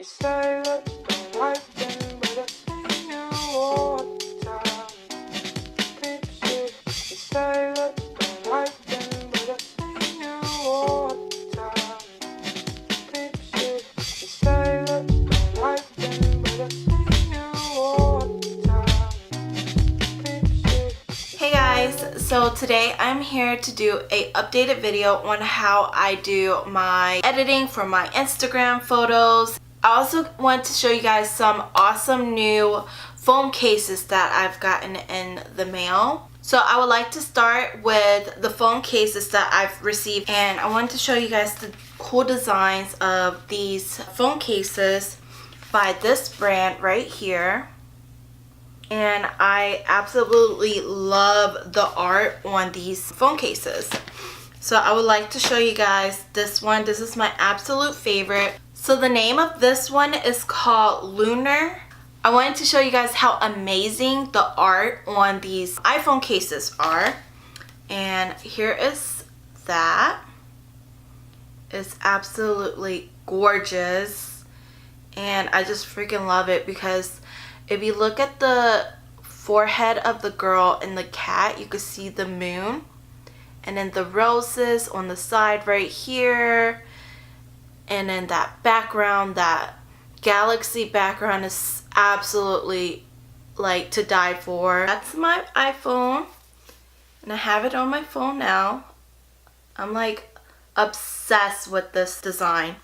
You say that you don't like them, but I see you all the time. Picture, you say that you don't like them, but I see you all the time. Picture, you say that you don't like them, but I see you all the time. Picture. Hey guys, so today I'm here to do a updated video on how I do my editing for my Instagram photos. I also want to show you guys some awesome new phone cases that I've gotten in the mail. So I would like to start with the phone cases that I've received, and I want to show you guys the cool designs of these phone cases by this brand right here. And I absolutely love the art on these phone cases. So I would like to show you guys this one. This is my absolute favorite. So the name of this one is called Lunar. I wanted to show you guys how amazing the art on these iPhone cases are. And here is that. It's absolutely gorgeous. And I just freaking love it because if you look at the forehead of the girl and the cat, you can see the moon. And then the roses on the side right here. And then that background, that galaxy background is absolutely like to die for. That's my iPhone. And I have it on my phone now. I'm like obsessed with this design.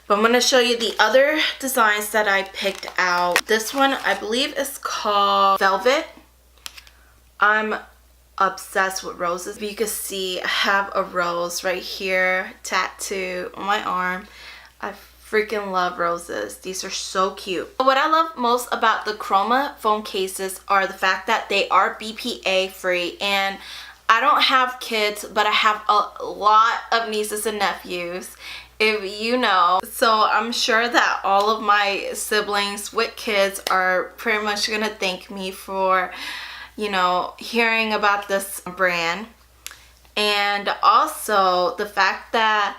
But I'm going to show you the other designs that I picked out. This one I believe is called Velvet. I'm obsessed with roses. You can see I have a rose right here tattooed on my arm. I freaking love roses. These are so cute. What I love most about the Kroma phone cases are the fact that they are BPA free, and I don't have kids, but I have a lot of nieces and nephews, if you know. So I'm sure that all of my siblings with kids are pretty much gonna thank me for, you know, hearing about this brand. And also the fact that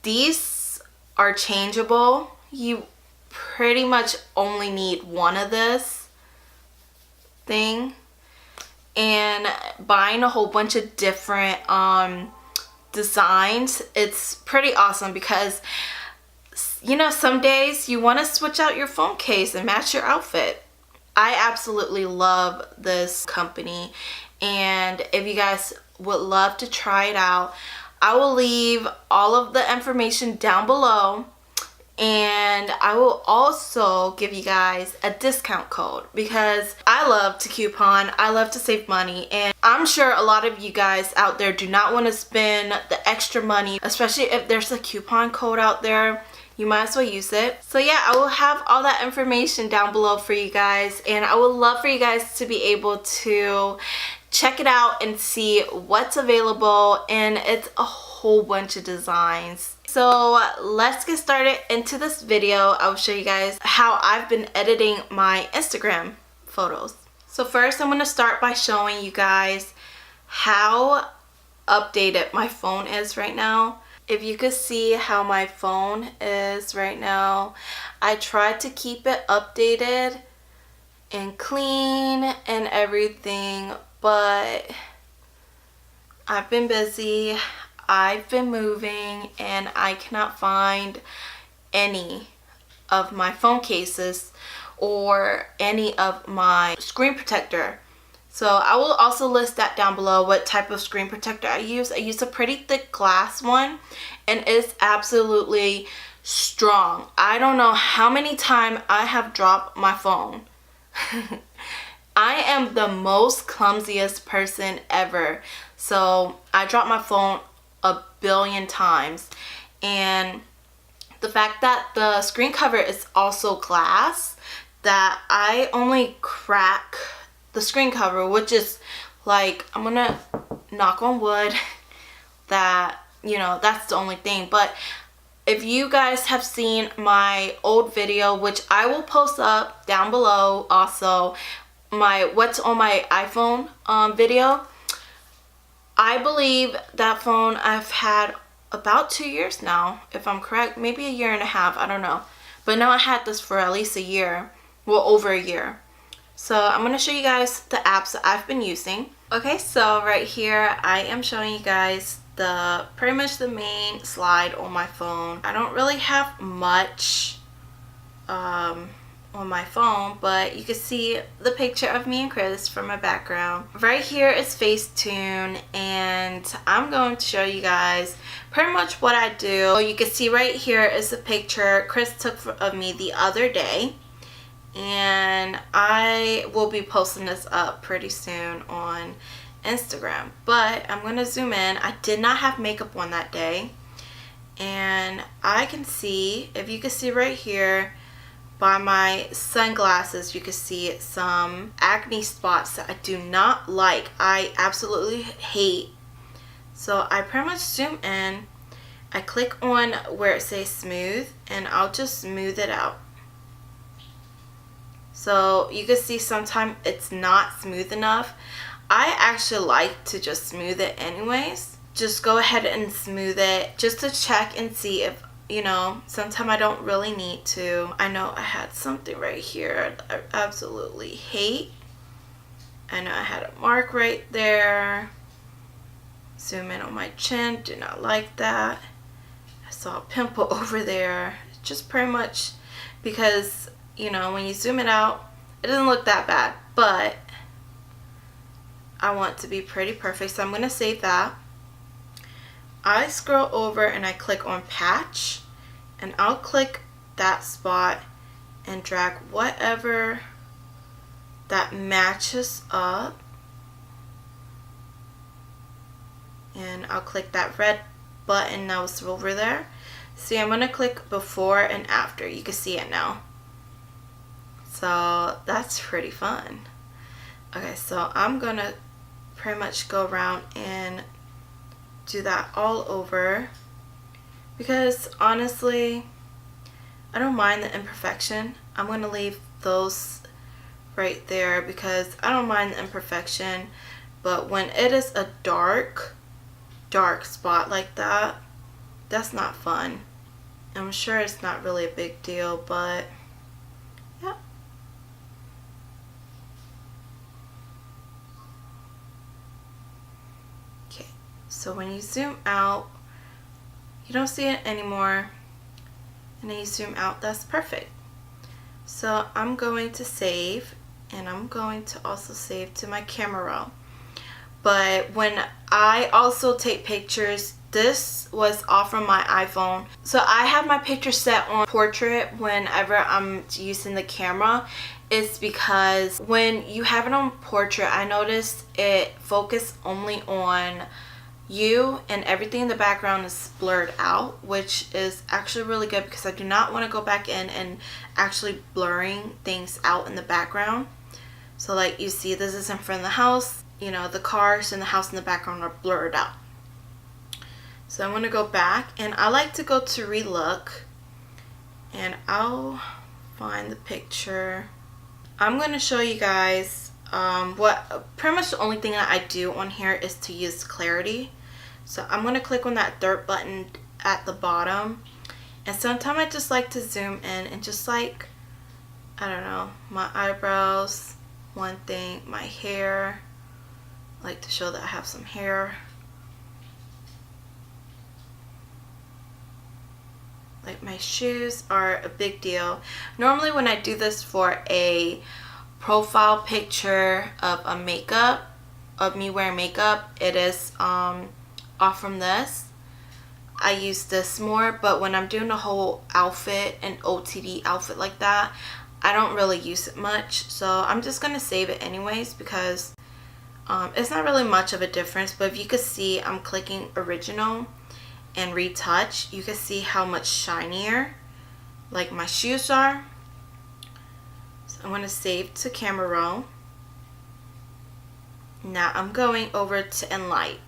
these are changeable. You pretty much only need one of this thing. And buying a whole bunch of different designs, it's pretty awesome because, you know, some days you want to switch out your phone case and match your outfit. I absolutely love this company, and if you guys would love to try it out, I will leave all of the information down below, and I will also give you guys a discount code because I love to coupon, I love to save money, and I'm sure a lot of you guys out there do not want to spend the extra money, especially if there's a coupon code out there. You might as well use it. So yeah, I will have all that information down below for you guys, and I would love for you guys to be able to check it out and see what's available, and it's a whole bunch of designs. So let's get started into this video. I will show you guys how I've been editing my Instagram photos. So first I'm going to start by showing you guys how updated my phone is right now. If you could see how my phone is right now, I tried to keep it updated and clean and everything, but I've been busy, I've been moving, and I cannot find any of my phone cases or any of my screen protector. So I will also list that down below what type of screen protector I use. I use a pretty thick glass one, and it's absolutely strong. I don't know how many times I have dropped my phone. I am the most clumsiest person ever. So I dropped my phone a billion times, and the fact that the screen cover is also glass, that I only crack the screen cover, which is like, I'm gonna knock on wood that, you know, that's the only thing. But if you guys have seen my old video, which I will post up down below, also my what's on my iPhone video, I believe that phone I've had about 2 years now, if I'm correct, maybe a year and a half, I don't know. But now I had this for at least a year, well, over a year. So I'm going to show you guys the apps that I've been using. Okay, so right here I am showing you guys pretty much the main slide on my phone. I don't really have much on my phone, but you can see the picture of me and Chris from my background. Right here is Facetune, and I'm going to show you guys pretty much what I do. You can see right here is the picture Chris took of me the other day, and I will be posting this up pretty soon on Instagram. But I'm going to zoom in. I did not have makeup on that day, and I can see, if you can see right here by my sunglasses, you can see some acne spots that I do not like. I absolutely hate. So I pretty much zoom in, I click on where it says smooth, and I'll just smooth it out. So you can see sometimes it's not smooth enough. I actually like to just smooth it anyways. Just go ahead and smooth it just to check and see if, you know, sometimes I don't really need to. I know I had something right here I absolutely hate. I know I had a mark right there. Zoom in on my chin, do not like that. I saw a pimple over there. Just pretty much because, you know, when you zoom it out, it doesn't look that bad, but I want to be pretty perfect, so I'm going to save that. I scroll over and I click on patch, and I'll click that spot and drag whatever that matches up, and I'll click that red button that was over there. See, I'm going to click before and after. You can see it now. So that's pretty fun. Okay, so I'm going to pretty much go around and do that all over, because honestly I don't mind the imperfection. I'm going to leave those right there because I don't mind the imperfection, but when it is a dark spot like that, that's not fun. I'm sure it's not really a big deal, but yeah. So when you zoom out, you don't see it anymore, and then you zoom out, that's perfect. So I'm going to save, and I'm going to also save to my camera roll. But when I also take pictures, this was off from my iPhone. So I have my picture set on portrait whenever I'm using the camera. It's because when you have it on portrait, I noticed it focused only on you, and everything in the background is blurred out, which is actually really good because I do not want to go back in and actually blurring things out in the background. So like you see, this is in front of the house, you know, the cars and the house in the background are blurred out. So I'm going to go back, and I like to go to relook, and I'll find the picture. I'm going to show you guys what pretty much the only thing that I do on here is to use clarity. So I'm going to click on that third button at the bottom, and sometimes I just like to zoom in and just like, I don't know, my eyebrows, one thing, my hair, I like to show that I have some hair, like my shoes are a big deal. Normally when I do this for a profile picture of a makeup, of me wearing makeup, it is off from this. I use this more, but when I'm doing a whole outfit, an OTD outfit like that, I don't really use it much. So I'm just gonna save it anyways because it's not really much of a difference. But if you could see, I'm clicking original and retouch, you can see how much shinier like my shoes are. I'm going to save to camera roll. Now I'm going over to Enlight.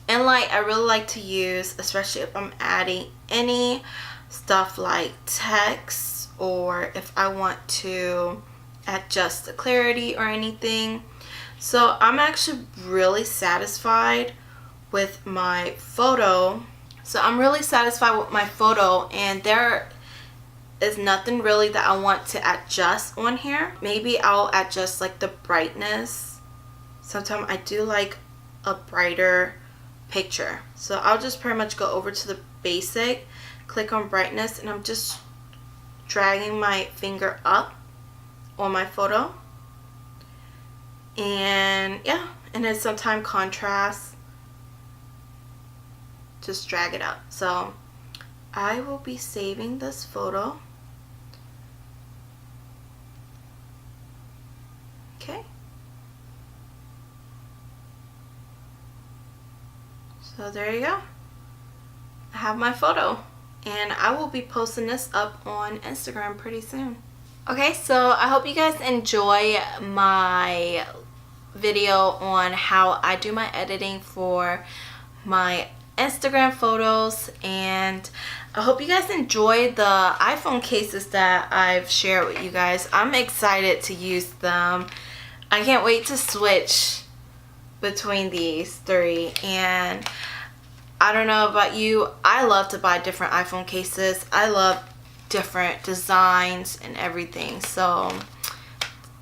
Enlight I really like to use, especially if I'm adding any stuff like text, or if I want to adjust the clarity or anything. So I'm actually really satisfied with my photo. And there is nothing really that I want to adjust on here. Maybe I'll adjust like the brightness. Sometimes I do like a brighter picture. So I'll just pretty much go over to the basic, click on brightness, and I'm just dragging my finger up on my photo. And yeah, and then sometimes contrast, just drag it up. So I will be saving this photo. Okay. So there you go. I have my photo, and I will be posting this up on Instagram pretty soon. Okay, so I hope you guys enjoy my video on how I do my editing for my Instagram photos, and I hope you guys enjoy the iPhone cases that I've shared with you guys. I'm excited to use them. I can't wait to switch between these three, and I don't know about you, I love to buy different iPhone cases. I love different designs and everything, so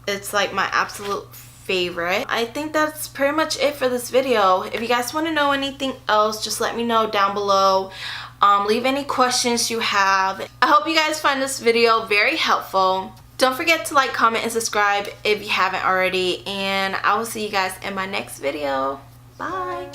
it's like my absolute favorite. I think that's pretty much it for this video. If you guys want to know anything else, just let me know down below. Leave any questions you have. I hope you guys find this video very helpful. Don't forget to like, comment, and subscribe if you haven't already, and I will see you guys in my next video. Bye.